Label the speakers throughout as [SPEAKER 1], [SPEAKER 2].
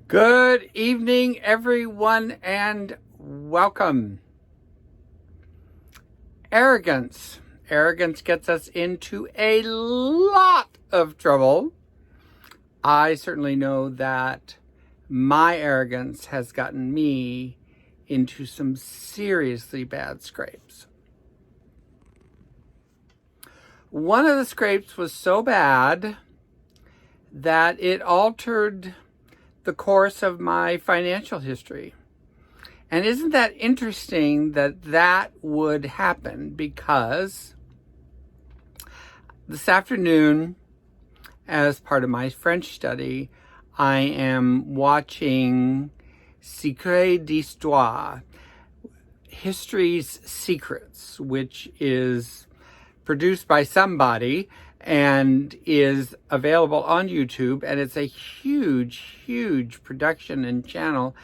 [SPEAKER 1] Good evening, everyone, and welcome. Arrogance. Arrogance gets us into a lot of trouble. I certainly know that my arrogance has gotten me into some seriously bad scrapes. One of the scrapes was so bad that it altered the course of my financial history. And isn't that interesting that that would happen? Because this afternoon, as part of my French study, I am watching Secret d'Histoire, History's Secrets, which is produced by somebody and is available on YouTube. And it's a huge production and channel.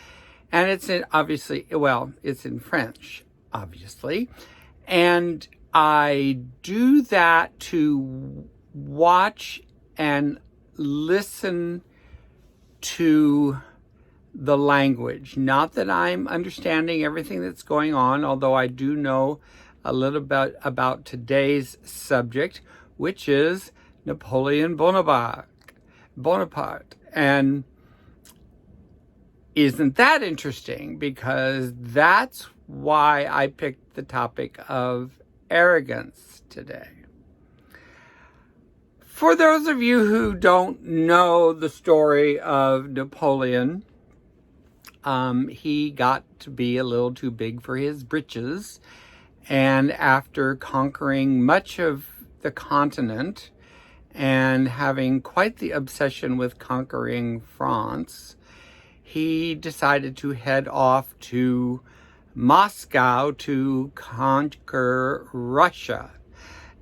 [SPEAKER 1] And it's it's in French, obviously. And I do that to watch and listen to the language. Not that I'm understanding everything that's going on, although I do know a little bit about today's subject, which is Napoleon Bonaparte. And isn't that interesting? Because that's why I picked the topic of arrogance today. For those of you who don't know the story of Napoleon, he got to be a little too big for his britches. And after conquering much of the continent and having quite the obsession with conquering France, he decided to head off to Moscow to conquer Russia.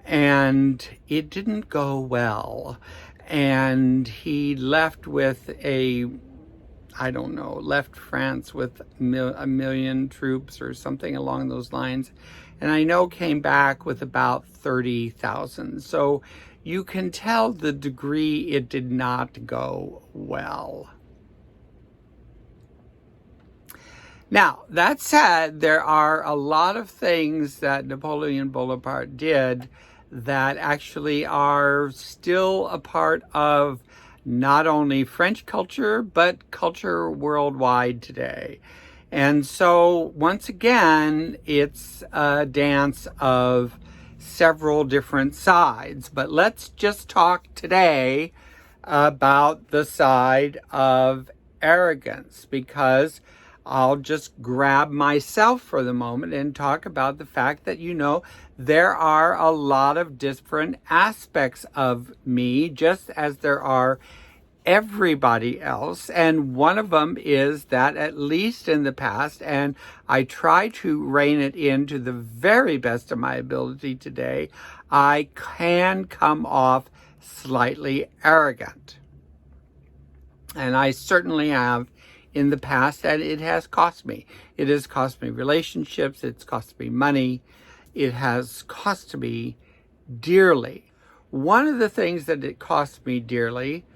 [SPEAKER 1] And it didn't go well. And he left left France with a million troops or something along those lines. And I know came back with about 30,000. So you can tell the degree it did not go well. Now, that said, there are a lot of things that Napoleon Bonaparte did that actually are still a part of not only French culture, but culture worldwide today. And so, once again, it's a dance of several different sides. But let's just talk today about the side of arrogance, because I'll just grab myself for the moment and talk about the fact that, there are a lot of different aspects of me, just as there are everybody else. And one of them is that, at least in the past, and I try to rein it in to the very best of my ability today, I can come off slightly arrogant. And I certainly have in the past, and it has cost me. It has cost me relationships, it's cost me money, it has cost me dearly. One of the things that it cost me dearly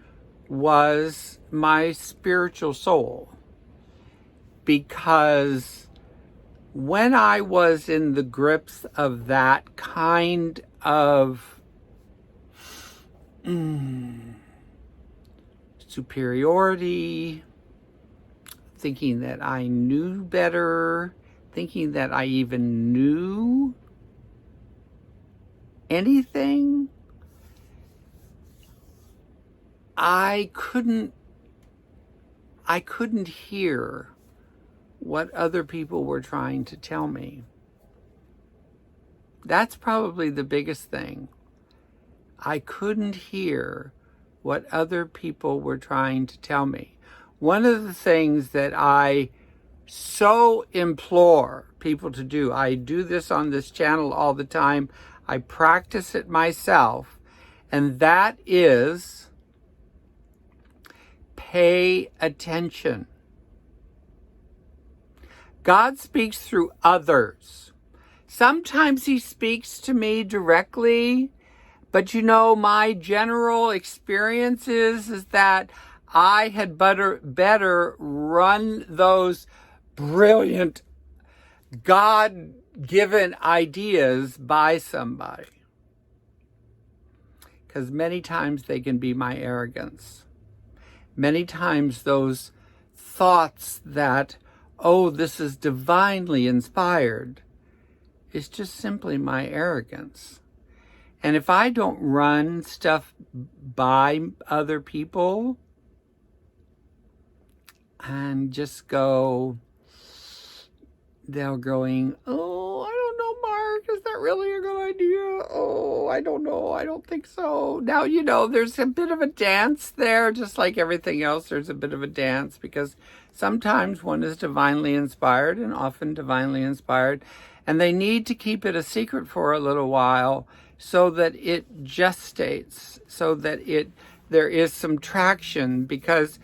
[SPEAKER 1] was my spiritual soul. Because when I was in the grips of that kind of superiority, thinking that I knew better, thinking that I even knew anything, I couldn't hear what other people were trying to tell me. That's probably the biggest thing. I couldn't hear what other people were trying to tell me. One of the things that I so implore people to do, I do this on this channel all the time, I practice it myself, and that is pay attention. God speaks through others. Sometimes he speaks to me directly, but my general experience is that I had better run those brilliant, God-given ideas by somebody. Because many times they can be my arrogance. Many times those thoughts that, oh, this is divinely inspired, is just simply my arrogance. And if I don't run stuff by other people and just go, they're going, oh, I don't know, Mark, is that really a good idea? Oh, I don't know, I don't think so. Now, there's a bit of a dance there, just like everything else, there's a bit of a dance, because sometimes one is divinely inspired and often divinely inspired, and they need to keep it a secret for a little while so that it gestates, so that there is some traction, because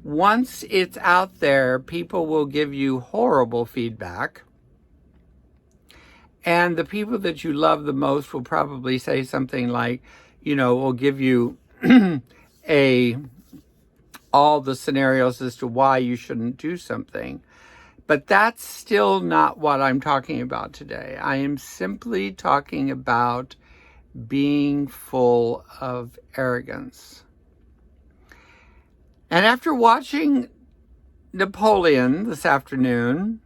[SPEAKER 1] once it's out there, people will give you horrible feedback. And the people that you love the most will probably say something like, will give you all the scenarios as to why you shouldn't do something. But that's still not what I'm talking about today. I am simply talking about being full of arrogance. And after watching Napoleon this afternoon,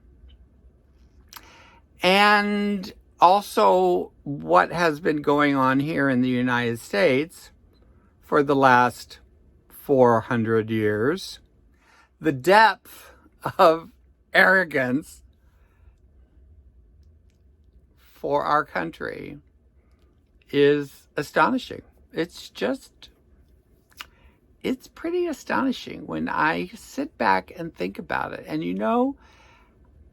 [SPEAKER 1] and also what has been going on here in the United States for the last 400 years, the depth of arrogance for our country is astonishing. It's pretty astonishing when I sit back and think about it. And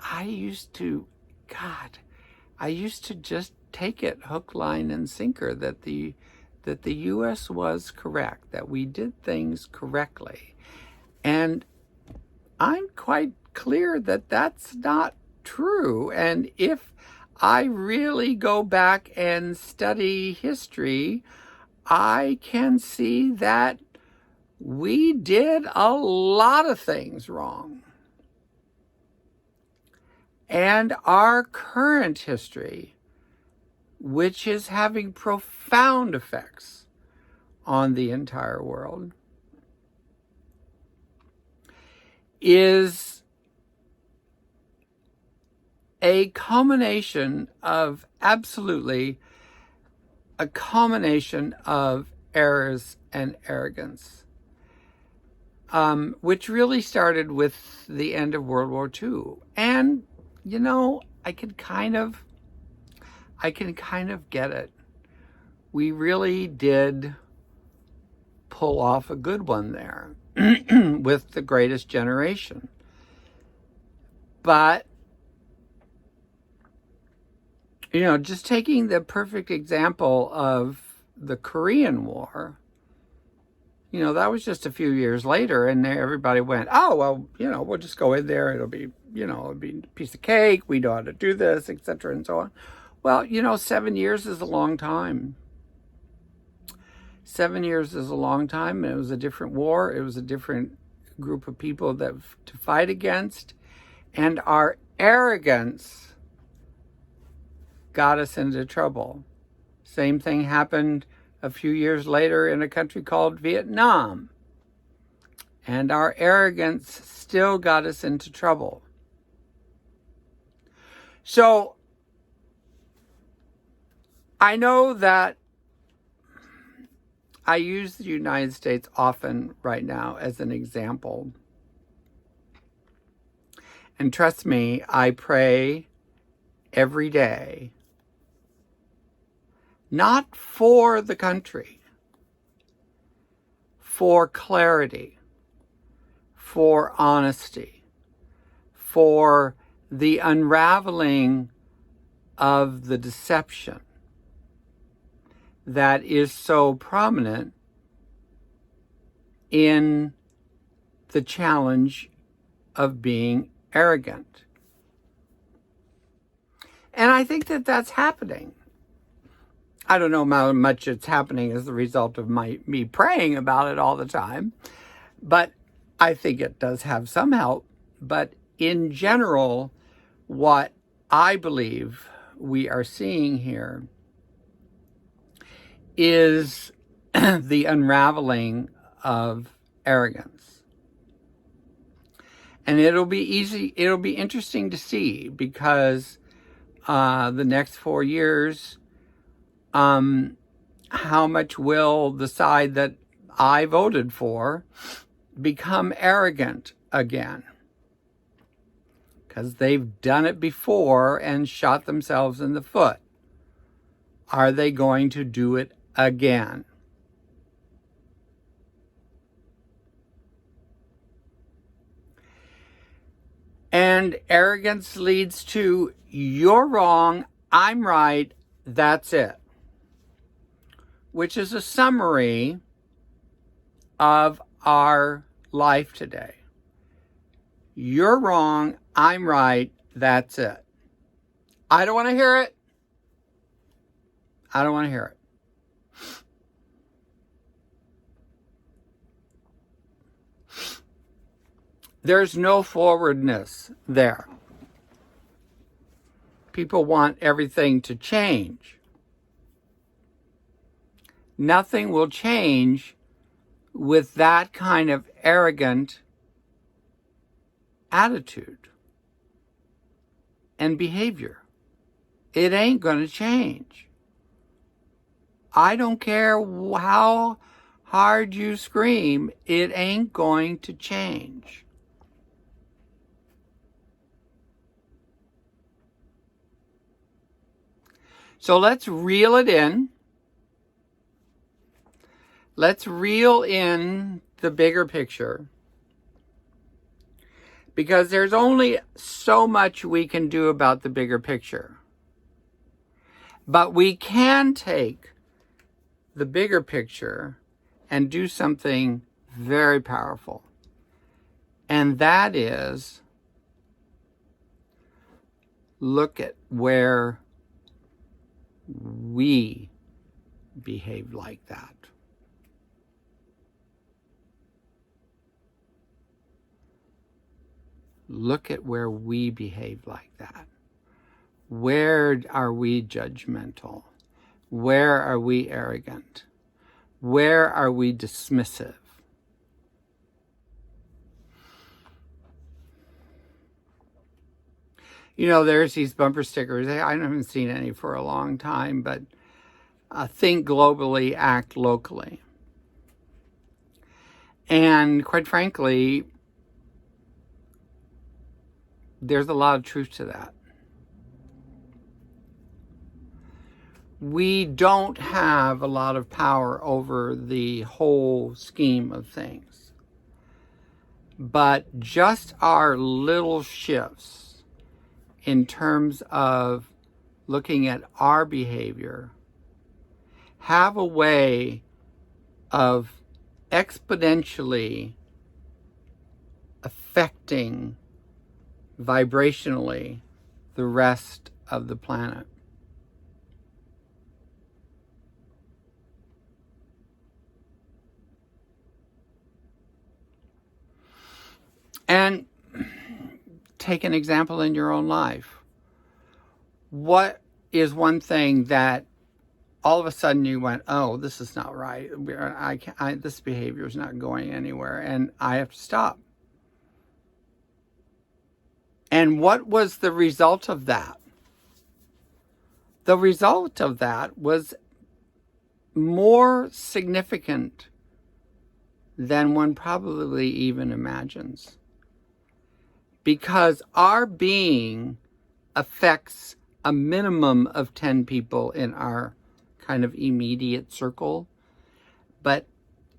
[SPEAKER 1] I used to just take it hook, line, and sinker that the U.S. was correct, that we did things correctly. And I'm quite clear that that's not true. And if I really go back and study history, I can see that we did a lot of things wrong. And our current history, which is having profound effects on the entire world, is a culmination of errors and arrogance. Which really started with the end of World War II. And, I can kind of get it. We really did pull off a good one there with the Greatest Generation. But, just taking the perfect example of the Korean War, that was just a few years later, and everybody went, oh, well, we'll just go in there. It'll be a piece of cake. We know how to do this, etc., and so on. Well, 7 years is a long time. 7 years is a long time, and it was a different war. It was a different group of people to fight against, and our arrogance got us into trouble. Same thing happened a few years later in a country called Vietnam. And our arrogance still got us into trouble. So I know that I use the United States often right now as an example. And trust me, I pray every day, not for the country, for clarity, for honesty, for the unraveling of the deception that is so prominent in the challenge of being arrogant. And I think that that's happening. I don't know how much it's happening as the result of me praying about it all the time, But I think it does have some help. But in general, what I believe we are seeing here is the unraveling of arrogance. And it'll be interesting to see, because the next 4 years, how much will the side that I voted for become arrogant again? Because they've done it before and shot themselves in the foot. Are they going to do it again? And arrogance leads to, you're wrong, I'm right, that's it. Which is a summary of our life today. You're wrong, I'm right, that's it. I don't want to hear it. I don't want to hear it. There's no forwardness there. People want everything to change. Nothing will change with that kind of arrogant attitude and behavior. It ain't going to change. I don't care how hard you scream, it ain't going to change. So let's reel it in. Let's reel in the bigger picture, because there's only so much we can do about the bigger picture. But we can take the bigger picture and do something very powerful. And that is, look at where we behave like that. Look at where we behave like that. Where are we judgmental? Where are we arrogant? Where are we dismissive? You know, there's these bumper stickers. I haven't seen any for a long time, but think globally, act locally. And quite frankly, there's a lot of truth to that. We don't have a lot of power over the whole scheme of things. But just our little shifts in terms of looking at our behavior have a way of exponentially affecting vibrationally the rest of the planet. And take an example in your own life. What is one thing that all of a sudden you went, oh, this is not right. This behavior is not going anywhere, and I have to stop. And what was the result of that? The result of that was more significant than one probably even imagines. Because our being affects a minimum of 10 people in our kind of immediate circle. But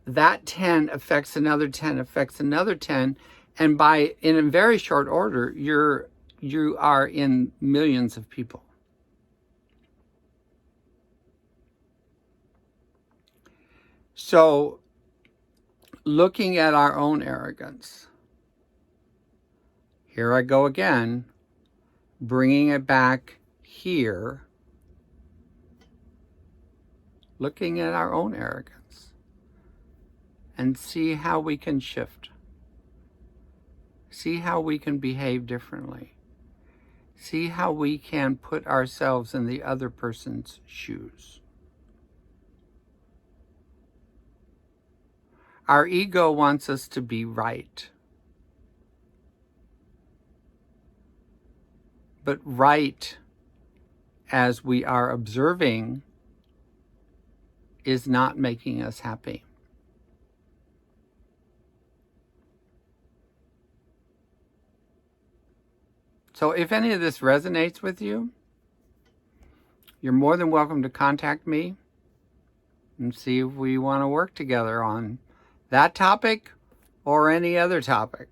[SPEAKER 1] that 10 affects another 10, affects another 10. And in a very short order, you are in millions of people. So, looking at our own arrogance, here I go again, bringing it back here, looking at our own arrogance and see how we can shift. See how we can behave differently. See how we can put ourselves in the other person's shoes. Our ego wants us to be right. But right, as we are observing, is not making us happy. So if any of this resonates with you, you're more than welcome to contact me and see if we want to work together on that topic or any other topic.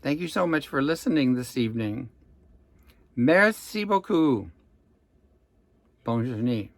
[SPEAKER 1] Thank you so much for listening this evening. Merci beaucoup. Bonne journée.